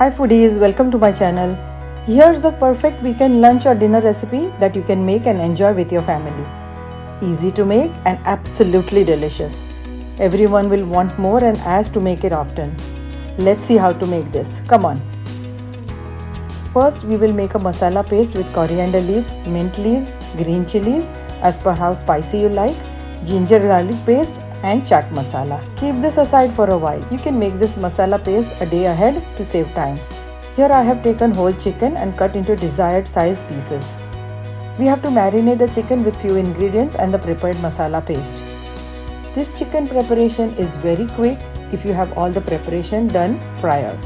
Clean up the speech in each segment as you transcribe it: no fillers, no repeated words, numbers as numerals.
Hi foodies, welcome to my channel. Here's a perfect weekend lunch or dinner recipe that you can make and enjoy with your family. Easy to make and absolutely delicious. Everyone will want more and ask to make it often. Let's see how to make this. Come on. First, we will make a masala paste with coriander leaves, mint leaves, green chilies as per how spicy you like, ginger garlic paste and chaat masala. Keep this aside for a while. You can make this masala paste a day ahead to save time. Here I have taken whole chicken and cut into desired size pieces. We have to marinate the chicken with few ingredients and the prepared masala paste. This chicken preparation is very quick if you have all the preparation done prior.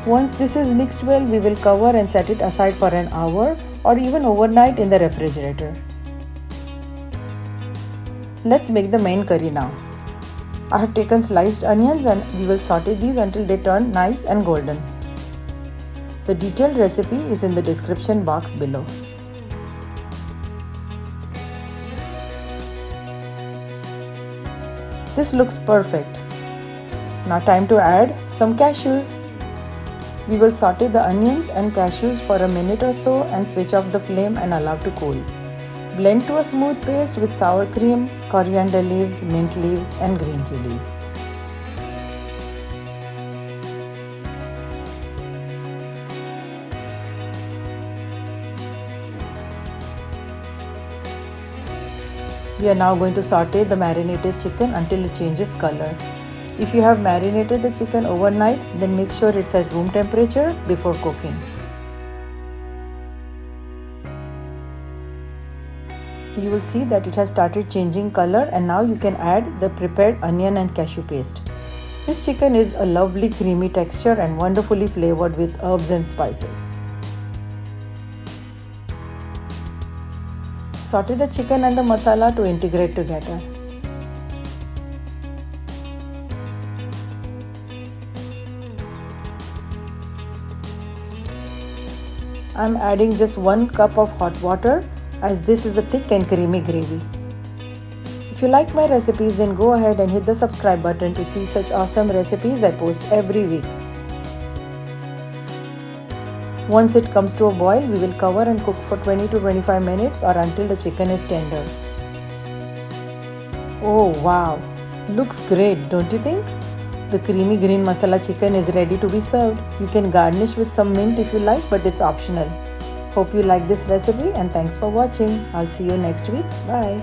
Once this is mixed well, we will cover and set it aside for an hour or even overnight in the refrigerator. Let's make the main curry now. I have taken sliced onions and we will saute these until they turn nice and golden. The detailed recipe is in the description box below. This looks perfect. Now time to add some cashews. We will saute the onions and cashews for a minute or so and switch off the flame and allow to cool. Blend to a smooth paste with sour cream, coriander leaves, mint leaves and green chilies. We are now going to saute the marinated chicken until it changes color. If you have marinated the chicken overnight, then make sure it's at room temperature before cooking. You will see that it has started changing color and now you can add the prepared onion and cashew paste. This chicken is a lovely creamy texture and wonderfully flavored with herbs and spices. Saute the chicken and the masala to integrate together. I am adding just 1 cup of hot water as this is a thick and creamy gravy. If you like my recipes, then go ahead and hit the subscribe button to see such awesome recipes I post every week. Once it comes to a boil, we will cover and cook for 20 to 25 minutes or until the chicken is tender. Oh wow, looks great, don't you think? The creamy green masala chicken is ready to be served. You can garnish with some mint if you like, but it's optional. Hope you like this recipe and thanks for watching. I'll see you next week. Bye.